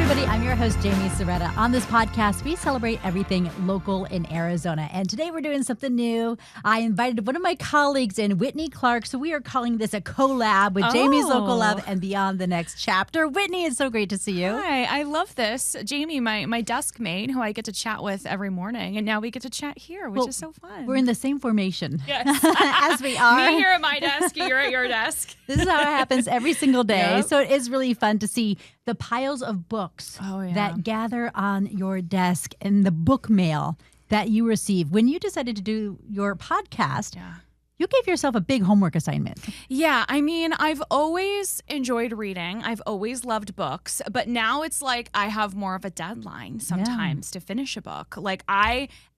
everybody. I'm your host, Jaime Cerreta. On this podcast, we celebrate everything local in Arizona. And today we're doing something new. I invited one of my colleagues in, Whitney Clark. So we are calling this a collab with Jaime's Local Love and Beyond the Next Chapter. Whitney, it's so great to see you. Hi, I love this. Jaime, my desk mate, who I get to chat with every morning. And now we get to chat here, which is so fun. We're in the same formation. Yes. As we are. Me here at my desk, you're at your desk. This is how it happens every single day. Yep. So it is really fun to see the piles of books that gather on your desk and the book mail that you receive. When you decided to do your podcast, you gave yourself a big homework assignment. Yeah, I mean, I've always enjoyed reading. I've always loved books, but now it's like I have more of a deadline sometimes to finish a book. Like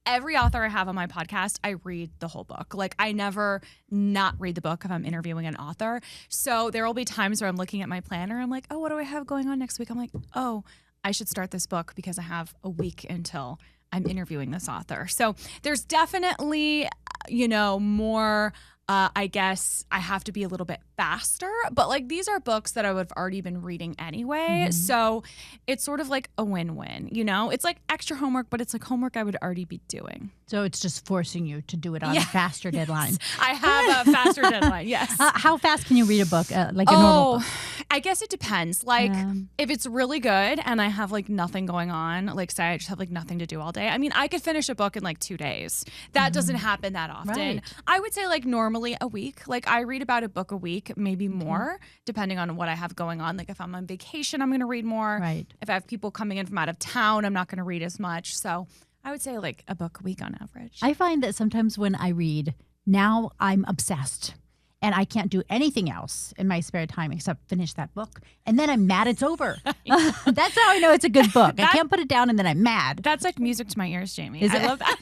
every author I have on my podcast, I read the whole book. Like I never not read the book if I'm interviewing an author. So there will be times where I'm looking at my planner. I'm like, oh, what do I have going on next week? I'm like, oh, I should start this book because I have a week until I'm interviewing this author. So there's definitely, more, I guess I have to be a little bit faster, but like these are books that I would have already been reading anyway. Mm-hmm. So it's sort of like a win-win, It's like extra homework, but it's like homework I would already be doing. So it's just forcing you to do it on a faster deadline. I have a faster deadline, yes. How fast can you read a book, like a normal book? I guess it depends. Like if it's really good and I have like nothing going on, like say I just have like nothing to do all day. I mean, I could finish a book in like 2 days. That doesn't happen that often. Right. I would say like normally a week. Like I read about a book a week, maybe more, depending on what I have going on. Like if I'm on vacation, I'm going to read more. Right. If I have people coming in from out of town, I'm not going to read as much. So I would say like a book a week on average. I find that sometimes when I read, now I'm obsessed. And I can't do anything else in my spare time except finish that book. And then I'm mad it's over. That's how I know it's a good book. I can't put it down and then I'm mad. That's like music to my ears, Jaime. Is it? I love that.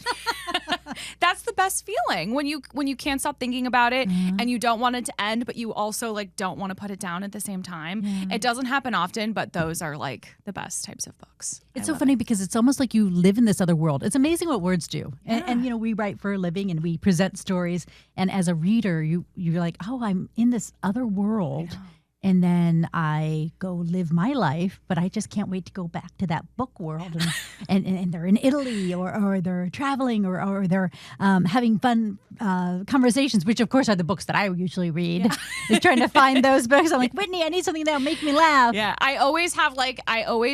That's the best feeling when you can't stop thinking about it and you don't want it to end, but you also like don't want to put it down at the same time. It doesn't happen often, but those are like the best types of books. It's so funny because it's almost like you live in this other world. It's amazing what words do. And we write for a living and we present stories. And as a reader, you're like, oh, I'm in this other world. Yeah. And then I go live my life, but I just can't wait to go back to that book world. And they're in Italy or they're traveling or they're having fun conversations, which of course are the books that I usually read. Is trying to find those books. I'm like, Whitney, I need something that'll make me laugh. Yeah, I always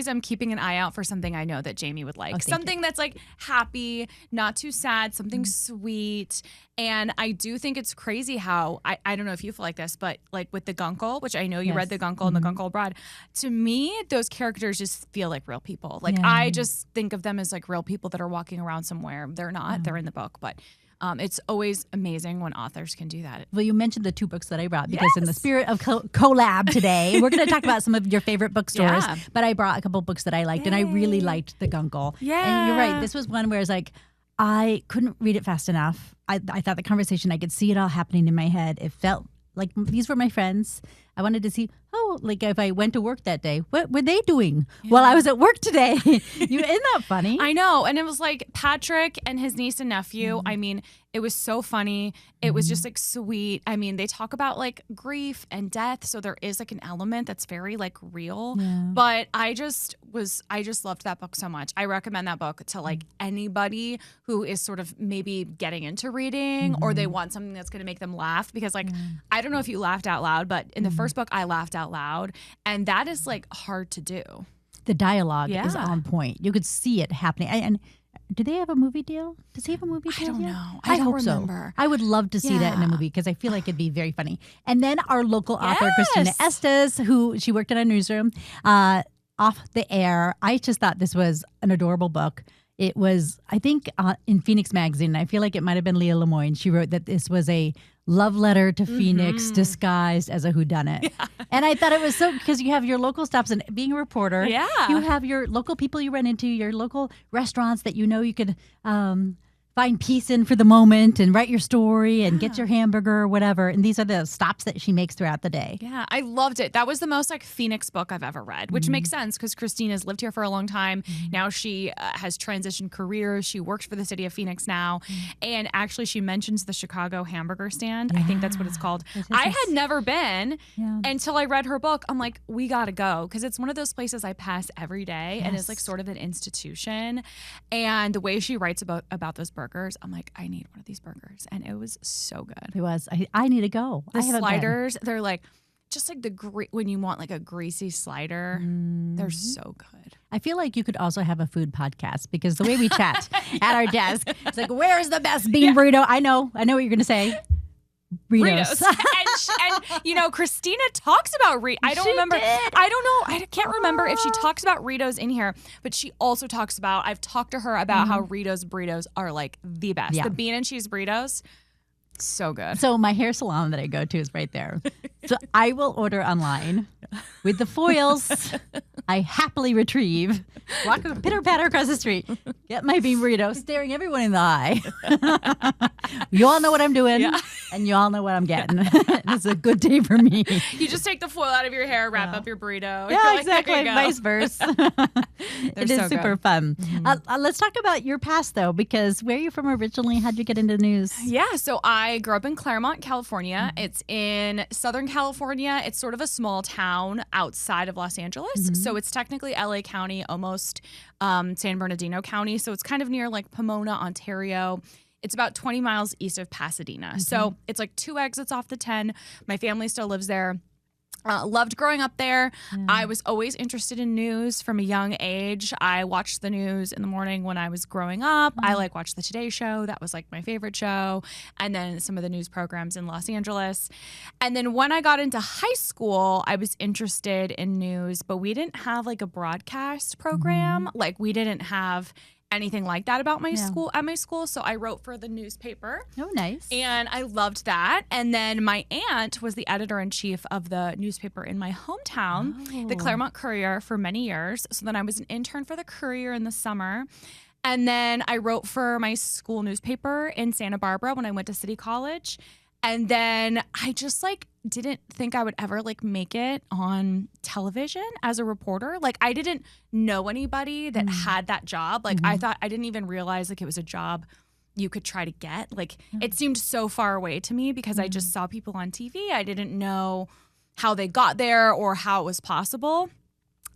am keeping an eye out for something I know that Jaime would like. Something that's like happy, not too sad, something sweet. And I do think it's crazy how, I don't know if you feel like this, but like with the Guncle, which I know you read the Guncle and the Guncle Abroad, to me, those characters just feel like real people. Like I just think of them as like real people that are walking around somewhere. They're not, they're in the book, but it's always amazing when authors can do that. Well, you mentioned the 2 books that I brought because in the spirit of collab today, we're going to talk about some of your favorite bookstores, but I brought a couple books that I liked and I really liked the Guncle. Yeah. And you're right. This was one where it's like, I couldn't read it fast enough. I thought the conversation, I could see it all happening in my head. It felt like these were my friends. I wanted to see, like if I went to work that day, what were they doing while I was at work today? Isn't that funny? I know. And it was like Patrick and his niece and nephew. I mean, it was so funny. It was just like sweet. I mean, they talk about like grief and death. So there is like an element that's very like real. Yeah. But I just loved that book so much. I recommend that book to like anybody who is sort of maybe getting into reading or they want something that's going to make them laugh. Because like, I don't know if you laughed out loud, but in the first book, I laughed out loud. And that is like hard to do. The dialogue is on point. You could see it happening. And do they have a movie deal? Does he have a movie deal? I don't know. I don't hope remember. So. I would love to see that in a movie because I feel like it'd be very funny. And then our local author, Christina Estes, who she worked in our newsroom, off the air. I just thought this was an adorable book. It was, I think, in Phoenix Magazine. I feel like it might have been Leah Lemoyne. She wrote that this was a love letter to Phoenix disguised as a whodunit. Yeah. And I thought it was so, because you have your local stops, and being a reporter, you have your local people you run into, your local restaurants that you know you could find peace in for the moment and write your story and get your hamburger or whatever. And these are the stops that she makes throughout the day. Yeah, I loved it. That was the most like Phoenix book I've ever read, which makes sense because Christina's lived here for a long time. Now she has transitioned careers. She works for the city of Phoenix now. And actually she mentions the Chicago hamburger stand. I think that's what it's called. I had never been until I read her book. I'm like, we got to go because it's one of those places I pass every day and it's like sort of an institution. And the way she writes about those burgers, I'm like, I need one of these burgers. And it was so good. It was. I need to go. The sliders, they're like, just like when you want like a greasy slider, they're so good. I feel like you could also have a food podcast because the way we chat at our desk, it's like, where's the best bean burrito? I know what you're going to say. Burritos. and Christina talks about I don't remember. I don't know. I can't remember if she talks about Ritos in here, but she also talks about, I've talked to her about how Ritos burritos are like the best. Yeah. The bean and cheese burritos, so good. So my hair salon that I go to is right there. So I will order online with the foils I happily retrieve, walk a pitter patter across the street, get my bean burrito, staring everyone in the eye. You all know what I'm doing, and you all know what I'm getting. It's a good day for me. You just take the foil out of your hair, wrap up your burrito. Yeah, exactly. Vice versa. It is so super fun. Let's talk about your past, though, because where are you from originally? How'd you get into news? Yeah, so I grew up in Claremont, California. It's in Southern California. It's sort of a small town outside of Los Angeles. So it's technically LA County, almost San Bernardino County. So it's kind of near like Pomona, Ontario. It's about 20 miles east of Pasadena. So it's like 2 exits off the 10. My family still lives there. Loved growing up there. I was always interested in news from a young age. I watched the news in the morning when I was growing up. I watched the Today Show. That was like my favorite show. And then some of the news programs in Los Angeles. And then when I got into high school, I was interested in news, but we didn't have like a broadcast program. Like we didn't have anything like that about my school at my school. So I wrote for the newspaper. Oh, nice. And I loved that. And then my aunt was the editor-in-chief of the newspaper in my hometown, the Claremont Courier, for many years. So then I was an intern for the Courier in the summer. And then I wrote for my school newspaper in Santa Barbara when I went to City College. And then I just didn't think I would ever make it on television as a reporter. I didn't know anybody that had that job. I thought, I didn't even realize it was a job you could try to get. It seemed so far away to me because I just saw people on TV. I didn't know how they got there or how it was possible.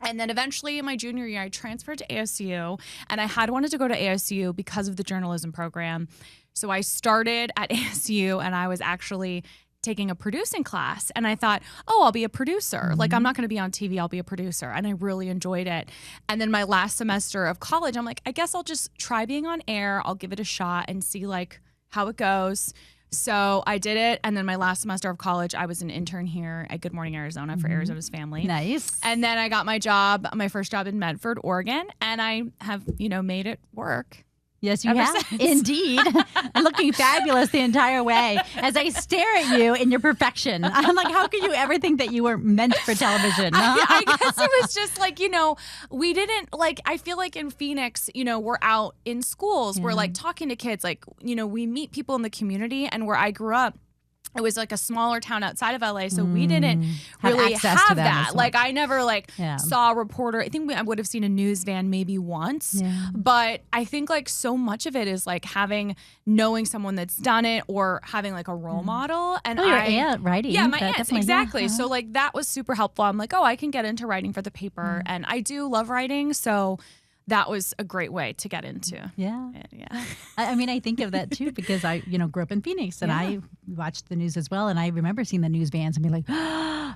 And then eventually in my junior year, I transferred to ASU, and I had wanted to go to ASU because of the journalism program. So I started at ASU, and I was actually taking a producing class, and I thought, I'll be a producer. I'm not going to be on TV, I'll be a producer. And I really enjoyed it. And then my last semester of college, I'm like, I guess I'll just try being on air. I'll give it a shot and see how it goes. So I did it. And then my last semester of college, I was an intern here at Good Morning Arizona for Arizona's Family. Nice. And then I got my first job in Medford, Oregon, and I have, made it work. Yes, you have. Indeed. Looking fabulous the entire way. As I stare at you in your perfection, I'm like, how could you ever think that you were meant for television? I guess it was just we didn't, I feel like in Phoenix, we're out in schools. We're talking to kids. We meet people in the community. And where I grew up, it was a smaller town outside of LA, so we didn't really have that. I never saw a reporter. I think I would have seen a news van maybe once, but I think so much of it is knowing someone that's done it or having a role model. And your aunt writing. Yeah, my aunt, exactly. Yeah. So that was super helpful. I'm I can get into writing for the paper, and I do love writing, so that was a great way to get into. Yeah. I think of that too because I, grew up in Phoenix and I watched the news as well. And I remember seeing the news vans and be like, ooh,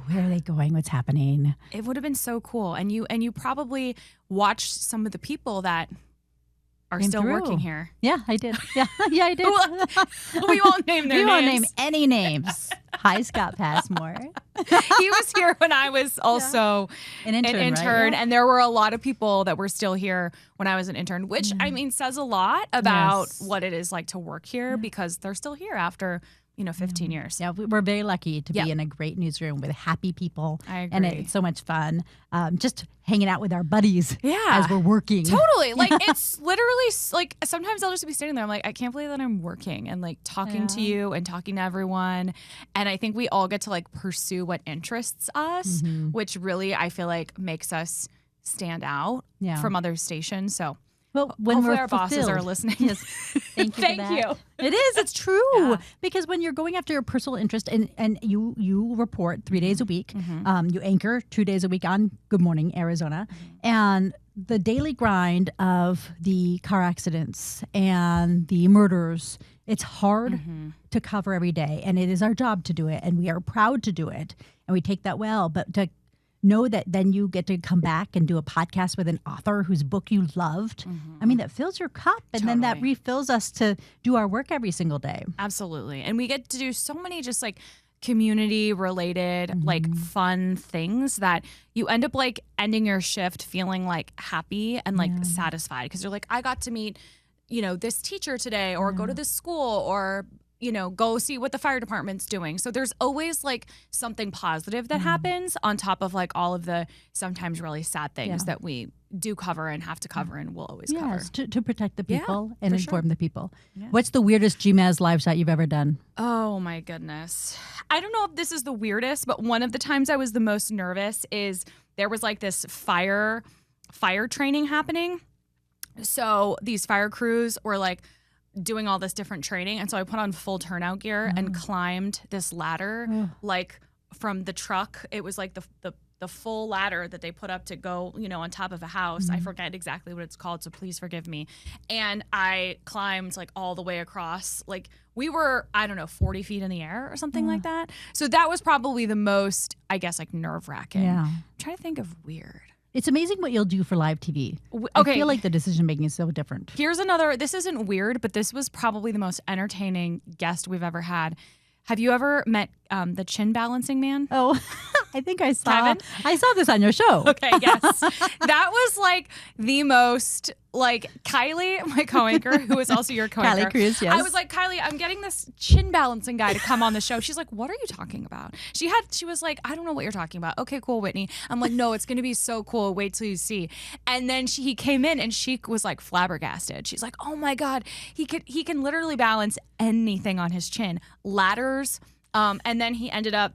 where are they going? What's happening? It would have been so cool. And you probably watched some of the people that are still working here. Yeah, I did. Yeah, I did. We won't name their names. We won't name any names. Hi, Scott Passmore. He was here when I was also an intern, right? And there were a lot of people that were still here when I was an intern, which says a lot about what it is like to work here because they're still here after 15 years. Yeah, we're very lucky to be in a great newsroom with happy people. I agree. And it's so much fun just hanging out with our buddies as we're working. Totally. Like, it's literally, like, sometimes I'll just be standing there. I'm like, I can't believe that I'm working and, like, talking to you and talking to everyone. And I think we all get to, like, pursue what interests us, which really, I feel like, makes us stand out from other stations. So, well, when hopefully our bosses are listening. Yes. Thank you. Thank for that. you. It is. It's true. Because when you're going after your personal interest and you report 3 days a week, you anchor 2 days a week on Good Morning Arizona, and the daily grind of the car accidents and the murders, it's hard to cover every day. And it is our job to do it. And we are proud to do it. And we take that well. But to know that then you get to come back and do a podcast with an author whose book you loved. I mean, that fills your cup, and then that refills us to do our work every single day. Absolutely. And we get to do so many just like community related, like fun things that you end up like ending your shift feeling like happy and like satisfied, because you're like, I got to meet, this teacher today, or go to this school, or go see what the fire department's doing. So there's always like something positive that happens on top of like all of the sometimes really sad things that we do cover and have to cover and will always cover. To protect the people and inform sure. the people. Yeah. What's the weirdest GMAS live shot you've ever done? Oh my goodness. I don't know if this is the weirdest, but one of the times I was the most nervous is there was like this fire training happening. So these fire crews were like doing all this different training. And so I put on full turnout gear and climbed this ladder, like from the truck. It was like the full ladder that they put up to go, on top of a house. I forget exactly what it's called, so please forgive me. And I climbed like all the way across. Like we were, 40 feet in the air or something like that. So that was probably the most, I guess, like nerve-wracking. Yeah. I'm trying to think of weird. It's amazing what you'll do for live TV. Okay. I feel like the decision making is so different. Here's another, this isn't weird, but this was probably the most entertaining guest we've ever had. Have you ever met the chin balancing man? Oh, I think I saw Kevin? I saw this on your show. Okay, yes. That was like the most, like Kylie, my co-anchor, who is also your co-anchor. Kylie Cruz, yes. I was like, Kylie, I'm getting this chin balancing guy to come on the show. She's like, what are you talking about? She was like, I don't know what you're talking about. Okay, cool, Whitney. I'm like, no, it's going to be so cool. Wait till you see. And then he came in and she was like flabbergasted. She's like, oh my God, he can literally balance anything on his chin. Ladders. And then he ended up,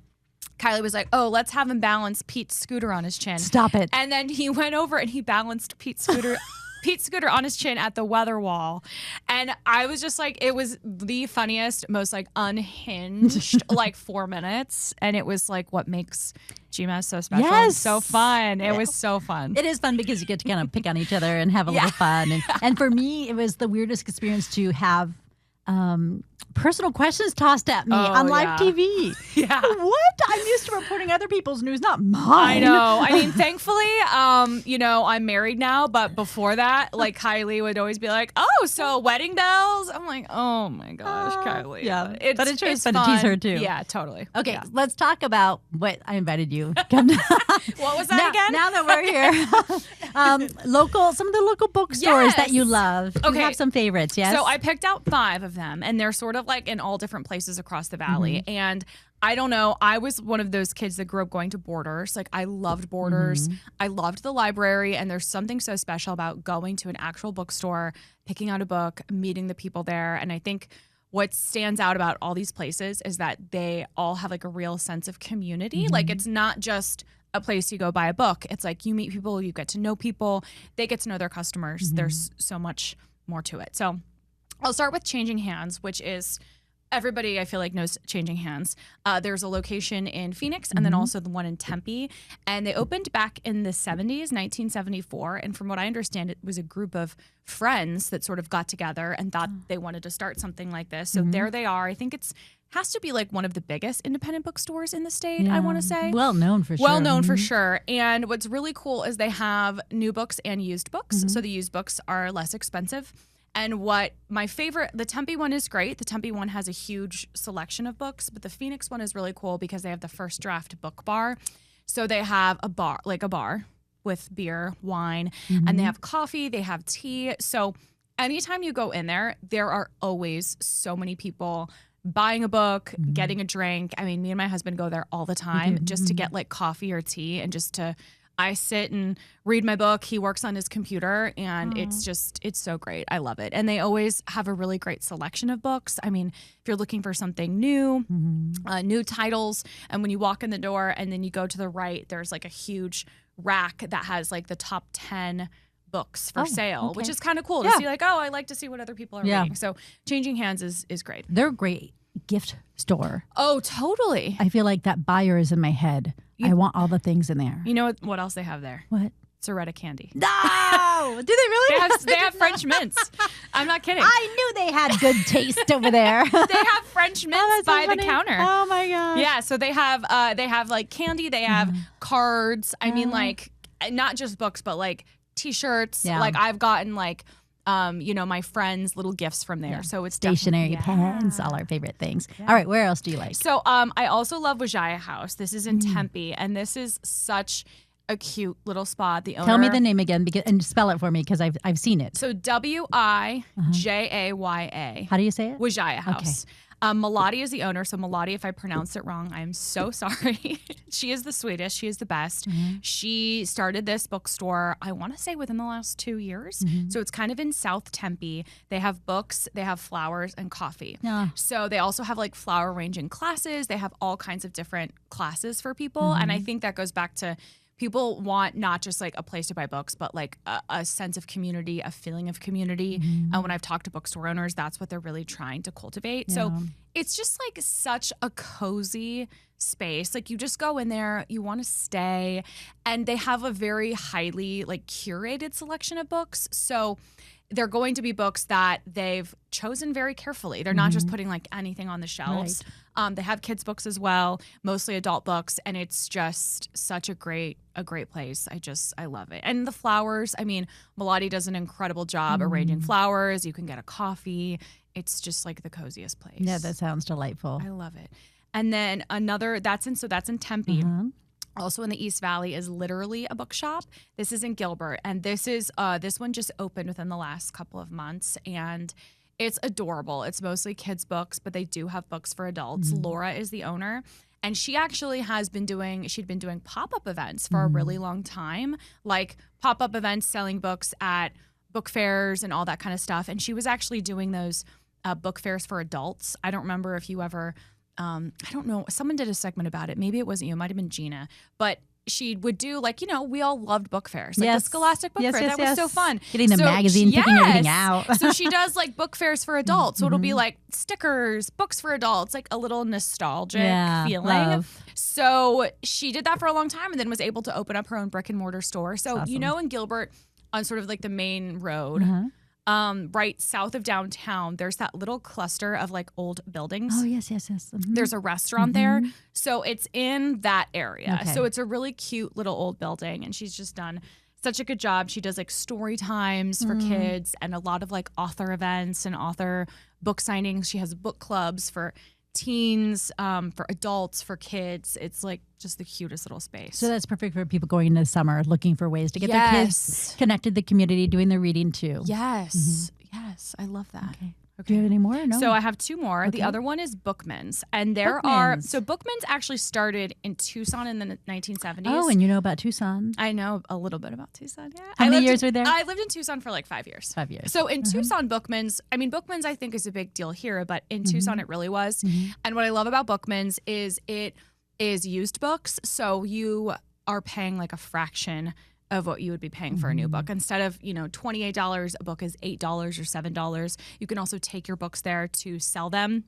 Kylie was like, oh, let's have him balance Pete's scooter on his chin. Stop it. And then he went over and he balanced Pete's scooter on his chin at the weather wall. And I was just like, it was the funniest, most like unhinged like 4 minutes. And it was like what makes GMAS so special. Yes. And so fun. It was so fun. It is fun because you get to kind of pick on each other and have a little fun. And for me, it was the weirdest experience to have personal questions tossed at me on live TV. Yeah. What? I'm used to reporting other people's news, not mine. I know. I mean, thankfully, I'm married now, but before that, like Kylie would always be like, oh, so wedding bells? I'm like, oh my gosh, Kylie. Yeah. But But it's fun to tease her too. Yeah, totally. Okay, Yeah. let's talk about what I invited you. Come What was that again? Now that we're here, some of the local bookstores that you love. You Okay. have some favorites, yes? So I picked out 5 of them, and they're sort of like in all different places across the valley. And I don't know, I was one of those kids that grew up going to Borders. Like I loved Borders. I loved the library, and there's something so special about going to an actual bookstore, picking out a book, meeting the people there. And I think what stands out about all these places is that they all have like a real sense of community. Like it's not just a place you go buy a book. It's like you meet people, you get to know people, they get to know their customers. There's so much more to it. So I'll start with Changing Hands, which is everybody I feel like knows Changing Hands. There's a location in Phoenix and then also the one in Tempe. And they opened back in the 70s, 1974. And from what I understand, it was a group of friends that sort of got together and thought they wanted to start something like this. So there they are. I think has to be like one of the biggest independent bookstores in the state, I want to say. Well known for sure. Well known for sure. And what's really cool is they have new books and used books. So the used books are less expensive. And what my favorite, the Tempe one is great. The Tempe one has a huge selection of books, but the Phoenix one is really cool because they have the first draft book bar. So they have a bar with beer, wine, and they have coffee, they have tea. So anytime you go in there, there are always so many people buying a book, getting a drink. I mean, me and my husband go there all the time just to get like coffee or tea and just to, I sit and read my book. He works on his computer and it's so great. I love it. And they always have a really great selection of books. I mean, if you're looking for something new, new titles, and when you walk in the door and then you go to the right, there's like a huge rack that has like the top 10 books for sale, which is kind of cool to see like, oh, I like to see what other people are reading. So changing hands is great. They're a great gift store. Oh, totally. I feel like that buyer is in my head. I want all the things in there. You know what else they have there? What? Cerreta candy. No! Do they really? They have French mints. I'm not kidding. I knew they had good taste over there. They have French mints by the counter. Oh my gosh. Yeah, so they have like candy, they have cards. I mean, like not just books, but like T-shirts. Yeah. Like I've gotten like my friends' little gifts from there. Yeah. So it's stationery, pens, all our favorite things. Yeah. All right, where else do you like? So I also love Whitney House. This is in Tempe, and this is such a cute little spot. The owner. Tell me the name again and spell it for me because I've seen it. So Wijaya. How do you say it? Whitney House. Okay. Melody is the owner. So Melody, if I pronounced it wrong, I'm so sorry. She is the sweetest. She is the best. She started this bookstore, I want to say within the last 2 years. So it's kind of in South Tempe. They have books, they have flowers and coffee. So they also have like flower arranging classes. They have all kinds of different classes for people. And I think that goes back to people want not just like a place to buy books, but like a sense of community, a feeling of community. And when I've talked to bookstore owners, that's what they're really trying to cultivate. Yeah. So it's just like such a cozy space. Like you just go in there, you want to stay, and they have a very highly like curated selection of books. So they're going to be books that they've chosen very carefully. They're not just putting like anything on the shelves. Right. They have kids books as well, mostly adult books, and it's just such a great place. I love it. And the flowers, I mean, Melody does an incredible job arranging flowers. You can get a coffee. It's just like the coziest place. Yeah, that sounds delightful. I love it. And then that's in Tempe. Also in the East Valley is literally a bookshop. This is in Gilbert, and this one just opened within the last couple of months, and it's adorable. It's mostly kids' books, but they do have books for adults. Laura is the owner, and she actually she'd been doing pop-up events for a really long time, like pop-up events selling books at book fairs and all that kind of stuff. And she was actually doing those book fairs for adults. I don't remember if you ever. I don't know. Someone did a segment about it. Maybe it wasn't you. It might have been Gina. But she would do like, we all loved book fairs. Like the Scholastic Book Fair. That was so fun. Getting the magazine, picking everything out. So she does like book fairs for adults. So it'll be like stickers, books for adults, like a little nostalgic feeling. Love. So she did that for a long time and then was able to open up her own brick and mortar store. So, awesome. In Gilbert on sort of like the main road, right south of downtown, there's that little cluster of like old buildings. Oh, yes. There's a restaurant there. So it's in that area. Okay. So it's a really cute little old building, and she's just done such a good job. She does like story times for kids and a lot of like author events and author book signings. She has book clubs for teens, for adults, for kids. It's like just the cutest little space. So that's perfect for people going into the summer looking for ways to get their kids connected to the community, doing their reading too. Yes. I love that. Okay. Do you have any more? Or no? So I have two more. Okay. The other one is Bookman's. And Bookman's actually started in Tucson in the 1970s. Oh, and you know about Tucson? I know a little bit about Tucson, yeah. How many years were there? I lived in Tucson for like 5 years. 5 years. So in Tucson, Bookman's I think is a big deal here, but in Tucson it really was. And what I love about Bookman's is it is used books. So you are paying like a fraction of what you would be paying for a new book. Instead of, $28, a book is $8 or $7. You can also take your books there to sell them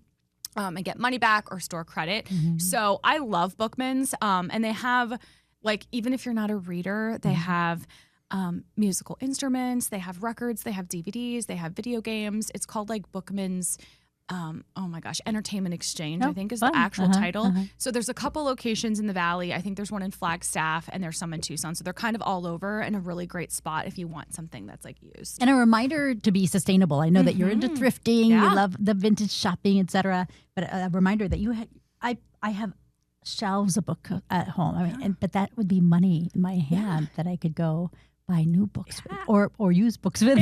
and get money back or store credit. So I love Bookman's. And they have, like, even if you're not a reader, they have musical instruments, they have records, they have DVDs, they have video games. It's called like Bookman's Entertainment Exchange, I think is the actual title. So there's a couple locations in the Valley. I think there's one in Flagstaff and there's some in Tucson. So they're kind of all over and a really great spot if you want something that's like used. And a reminder to be sustainable. I know that you're into thrifting, you love the vintage shopping, etc. But a reminder that I have shelves of books at home. I mean, but that would be money in my hand that I could go buy new books with, or use books with.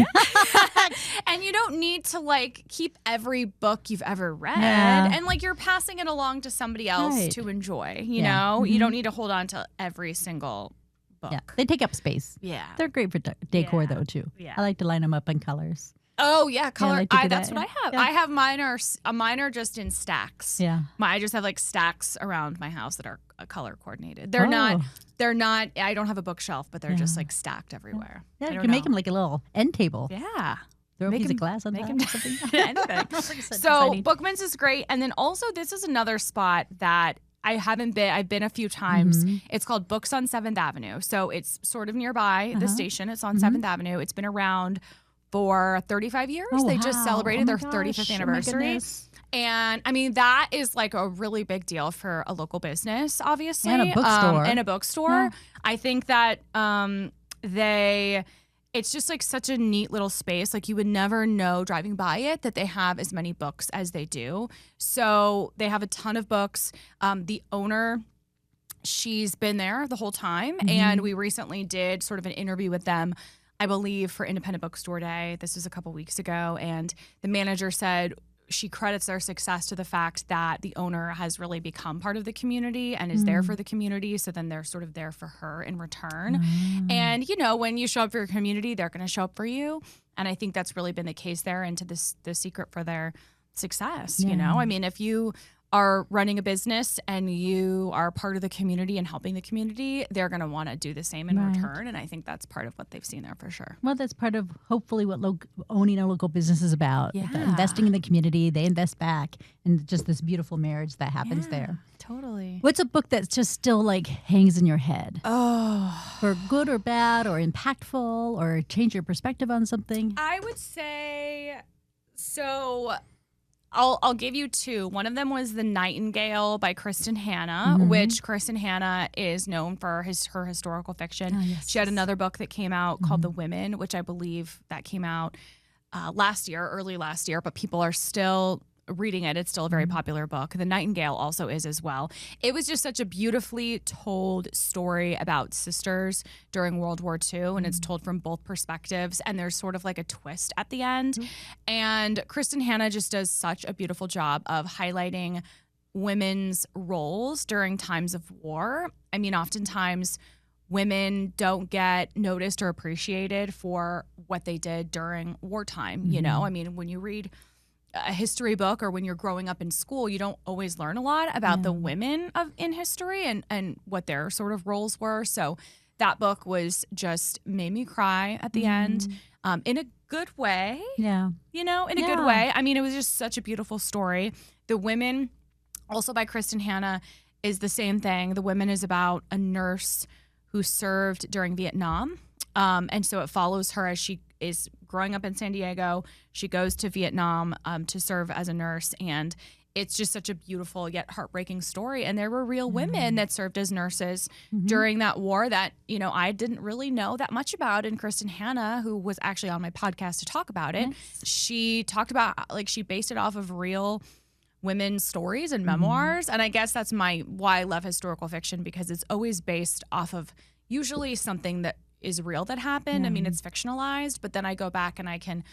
And you don't need to like keep every book you've ever read. Yeah. And like you're passing it along to somebody else to enjoy, you Yeah. know? You don't need to hold on to every single book. Yeah. They take up space. Yeah. They're great for decor, Yeah. though, too. Yeah. I like to line them up in colors. Oh yeah, color. like to do That's that. what I have. Yeah. I have mine are just in stacks. Yeah. I just have like stacks around my house that are color coordinated. They're not. I don't have a bookshelf, but they're just like stacked everywhere. Yeah, I you don't can make know. them like a little end table. Yeah. Throw a Make piece 'em- of glass on make top 'em- or something. Anything. So Bookman's is great, and then also this is another spot that I haven't been. I've been a few times. It's called Books on 7th Avenue. So it's sort of nearby the station. It's on 7th Avenue. It's been around for 35 years. Oh, They just wow. celebrated Oh their my 35th gosh. Oh my anniversary. goodness. And I mean, that is like a really big deal for a local business, obviously. And a bookstore. And a bookstore. Yeah. I think that it's just like such a neat little space. Like you would never know driving by it that they have as many books as they do. So they have a ton of books. The owner, she's been there the whole time. And we recently did sort of an interview with them, I believe, for Independent Bookstore Day. This was a couple weeks ago. And the manager said she credits their success to the fact that the owner has really become part of the community and is there for the community. So then they're sort of there for her in return. And, you know, when you show up for your community, they're going to show up for you. And I think that's really been the case there and to the secret for their success. You know, I mean, if you are running a business and you are part of the community and helping the community, they're going to want to do the same in return. And I think that's part of what they've seen there for sure. Well, that's part of hopefully what owning a local business is about. Yeah. Investing in the community, they invest back, and just this beautiful marriage that happens there. Totally. What's a book that just still like hangs in your head? Oh, For good or bad or impactful or change your perspective on something? I would say so. I'll give you two. One of them was The Nightingale by Kristen Hanna, which Kristen Hanna is known for her historical fiction. Oh, yes, She had another book that came out called The Women, which I believe that came out early last year, but people are still reading it. It's still a very popular book. The Nightingale also is as well. It was just such a beautifully told story about sisters during World War II, and it's told from both perspectives, and there's sort of like a twist at the end. And Kristen Hanna just does such a beautiful job of highlighting women's roles during times of war. I mean, oftentimes women don't get noticed or appreciated for what they did during wartime. You know, I mean, when you read a history book or when you're growing up in school, you don't always learn a lot about the women in history and what their sort of roles were. So that book was just made me cry at the end in a good way. Yeah. You know, in a good way. I mean, it was just such a beautiful story. The Women, also by Kristen Hanna, is the same thing. The Women is about a nurse who served during Vietnam. And so it follows her as she is growing up in San Diego. She goes to Vietnam to serve as a nurse. And it's just such a beautiful yet heartbreaking story. And there were real women that served as nurses during that war that, you know, I didn't really know that much about. And Kristen Hanna, who was actually on my podcast to talk about it, she talked about, like, she based it off of real women's stories and memoirs. And I guess that's why I love historical fiction, because it's always based off of usually something that is real that happened. I mean, it's fictionalized, but then I go back and I can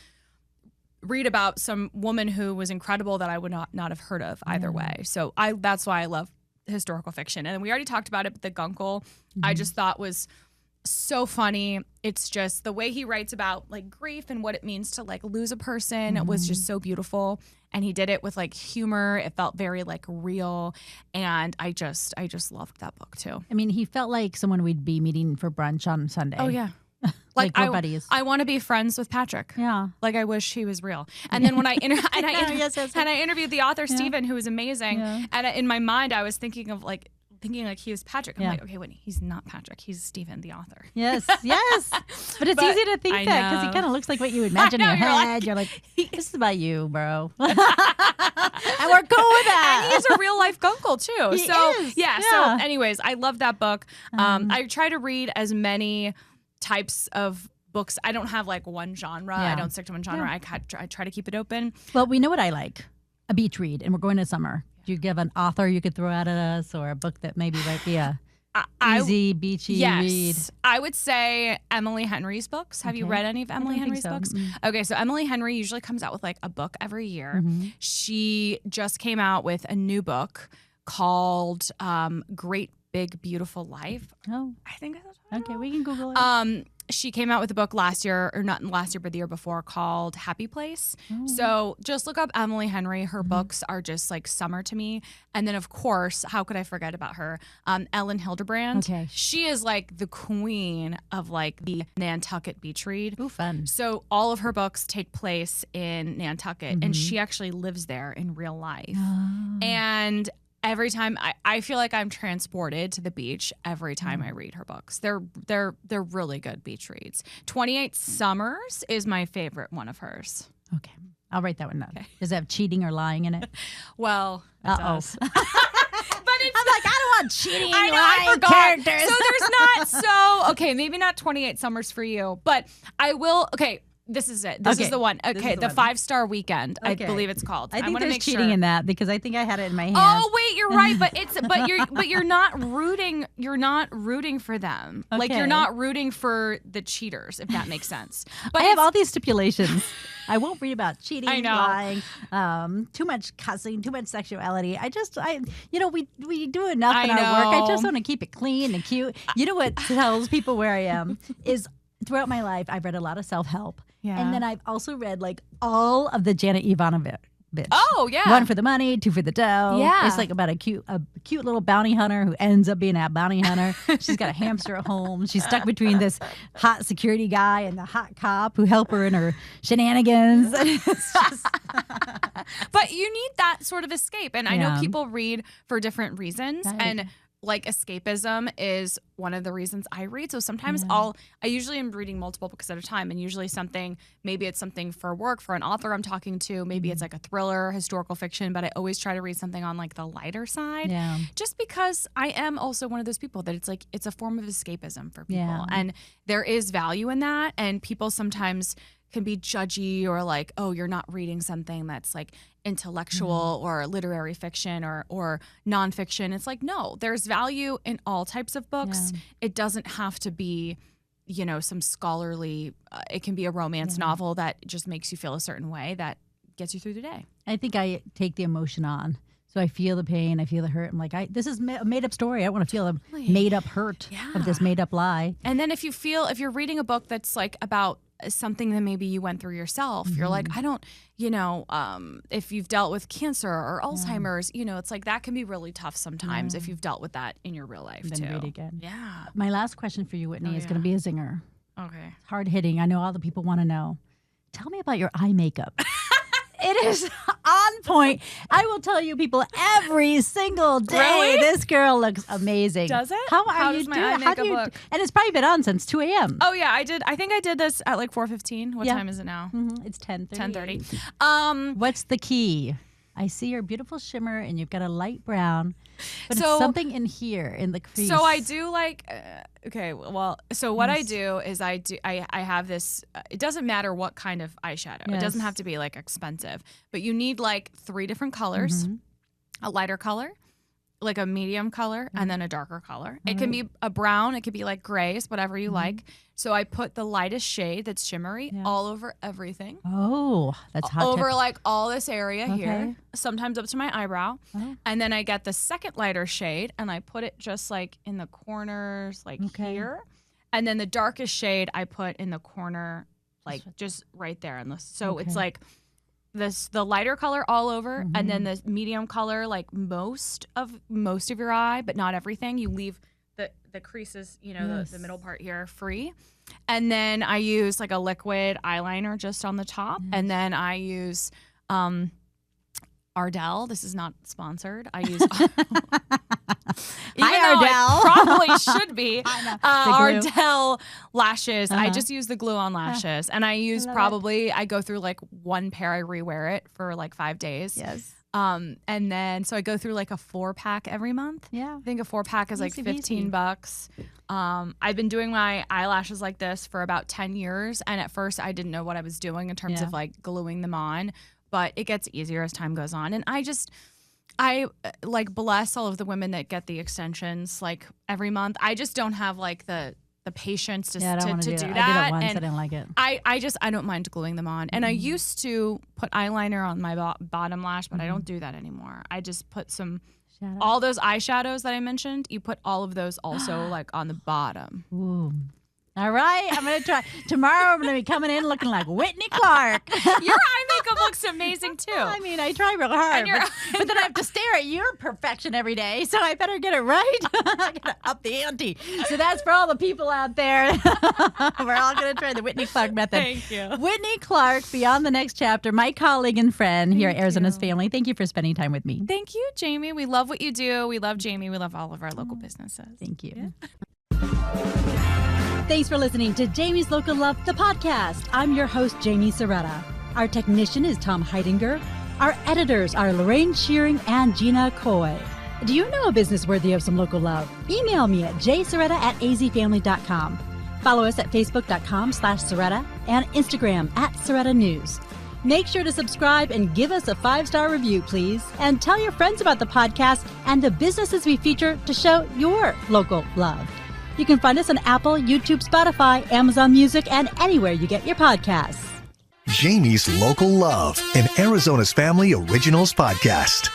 read about some woman who was incredible that I would not have heard of either way. So that's why I love historical fiction. And we already talked about it, but The Guncle, I just thought was so funny. It's just the way he writes about like grief and what it means to like lose a person. It was just so beautiful. And he did it with like humor. It felt very like real. And I just loved that book too. I mean, he felt like someone we'd be meeting for brunch on Sunday. Oh yeah. Like we're buddies. I want to be friends with Patrick. Yeah. Like I wish he was real. And then when I Yes. and I interviewed the author Stephen, who was amazing. Yeah. And in my mind, I was thinking like he was Patrick. I'm Yeah. like, okay, Whitney, he's not Patrick. He's Stephen, the auther. Yes. But it's But easy to think I that because he know. kind of looks like what you imagine in know, your you're like- head. You're like, this is about you, bro. And we're cool with that. And he's a real life gunkle too. He So is. yeah. Yeah. So anyways, I love that book. I try to read as many types of books. I don't have like one genre. Yeah. I don't stick to one genre. I try to keep it open. Well, we know what I like. A beach read, and we're going to summer. Do you give an author you could throw out at us, or a book that maybe might be a easy, beachy read. I would say Emily Henry's books. Have you read any of Emily Henry's books? Okay, so Emily Henry usually comes out with like a book every year. She just came out with a new book called Great Big Beautiful Life. Oh, I think that's what okay, we can Google it. She came out with a book last year, or not last year, but the year before, called Happy Place. So just look up Emily Henry. Her books are just like summer to me. And then, of course, how could I forget about her? Ellen Hildebrand. Okay. She is like the queen of like the Nantucket beach read. Ooh, fun. So all of her books take place in Nantucket, and she actually lives there in real life. And every time I feel like I'm transported to the beach every time I read her books. They're really good beach reads. 28 Summers is my favorite one of hers. Okay. I'll write that one down. Okay. Does it have cheating or lying in it? Well, it does. But I'm like, I don't want cheating, I lying characters. So there's not, okay, maybe not 28 Summers for you, but I will, okay. This is it. This is the one. Okay, the 5-Star Weekend, I believe it's called. I think there's make cheating in that because I think I had it in my hand. Oh wait, you're right, but you're not rooting. You're not rooting for them. Okay. Like you're not rooting for the cheaters, if that makes sense. But I have all these stipulations. I won't read about cheating, I know. lying, too much cussing, too much sexuality. We do enough in our work. I just want to keep it clean and cute. You know what tells people where I am is throughout my life, I've read a lot of self-help. Yeah. And then I've also read like all of the Janet Ivanovich. Oh, yeah. 1 for the money, 2 for the dough. Yeah. It's like about a cute little bounty hunter who ends up being a bounty hunter. She's got a hamster at home. She's stuck between this hot security guy and the hot cop who help her in her shenanigans. It's just but you need that sort of escape. And I know people read for different reasons. Right. And like escapism is one of the reasons I read. So sometimes I usually am reading multiple books at a time, and usually maybe it's something for work, for an author I'm talking to. Maybe it's like a thriller, historical fiction, but I always try to read something on like the lighter side. Yeah. Just because I am also one of those people that it's a form of escapism for people. Yeah. And there is value in that. And people sometimes can be judgy or like, oh, you're not reading something that's like intellectual or literary fiction or nonfiction. It's like, no, there's value in all types of books. Yeah. It doesn't have to be, some scholarly, it can be a romance novel that just makes you feel a certain way that gets you through the day. I think I take the emotion on. So I feel the pain, I feel the hurt. I'm like, this is a made-up story. I want to feel a made-up hurt of this made-up lie. And then if you're reading a book that's like about something that maybe you went through yourself, you're like, I don't, if you've dealt with cancer or Alzheimer's, it's like that can be really tough sometimes if you've dealt with that in your real life too. Read again. Yeah. My last question for you, Whitney, is going to be a zinger. Okay. Hard hitting. I know all the people want to know. Tell me about your eye makeup. It is on point. I will tell you people every single day. Really? This girl looks amazing. Does it? How you does my eye makeup look? And it's probably been on since 2 a.m. Oh yeah, I did. I think I did this at like 4:15. What time is it now? Mm-hmm. It's 10:30. 10:30. What's the key? I see your beautiful shimmer, and you've got a light brown, but it's something in here in the crease. So I do like. Okay, well, so what I do is I have this. It doesn't matter what kind of eyeshadow. Yes. It doesn't have to be like expensive, but you need like 3 different colors: a lighter color, like a medium color, and then a darker color. It can be a brown. It could be like grays, whatever you like. So I put the lightest shade that's shimmery all over everything. Oh, that's hot. Over like all this area here, sometimes up to my eyebrow. Oh. And then I get the second lighter shade and I put it just like in the corners, like here. And then the darkest shade I put in the corner, like just right there. So it's like the lighter color all over, and then the medium color, like most of your eye, but not everything. You leave the creases, the middle part here free. And then I use like a liquid eyeliner just on the top. And then I use Ardell. This is not sponsored. I use Hi, Ardell. Probably should be. Ardell lashes. I just use the glue-on lashes. And I use I go through like one pair. I rewear it for like 5 days. Yes. And then so I go through like a 4-pack every month. Yeah. I think a 4-pack is like $15. I've been doing my eyelashes like this for about 10 years. And at first I didn't know what I was doing in terms of like gluing them on, but it gets easier as time goes on. And I like bless all of the women that get the extensions like every month. I just don't have like the patience to do that. I did it once. I didn't like it. I don't mind gluing them on. And I used to put eyeliner on my bottom lash, but I don't do that anymore. I just put all those eyeshadows that I mentioned. You put all of those also like on the bottom. Ooh. All right, I'm going to try. Tomorrow I'm going to be coming in looking like Whitney Clark. Your eye makeup looks amazing, too. I mean, I try real hard, but then I have to stare at your perfection every day, so I better get it right. I got to up the ante. So that's for all the people out there. We're all going to try the Whitney Clark method. Thank you. Whitney Clark, Beyond the Next Chapter, my colleague and friend here at Arizona's Family. Thank you for spending time with me. Thank you, Jaime. We love what you do. We love Jaime. We love all of our local businesses. Thank you. Thanks for listening to Jaime's Local Love, the podcast. I'm your host, Jaime Cerreta. Our technician is Tom Heidinger. Our editors are Lorraine Shearing and Gina Coy. Do you know a business worthy of some local love? Email me at jcerreta@azfamily.com. Follow us at facebook.com/Cerreta and Instagram @Cerreta News. Make sure to subscribe and give us a 5-star review, please. And tell your friends about the podcast and the businesses we feature to show your local love. You can find us on Apple, YouTube, Spotify, Amazon Music, and anywhere you get your podcasts. Jaime's Local Love, an Arizona's Family Originals podcast.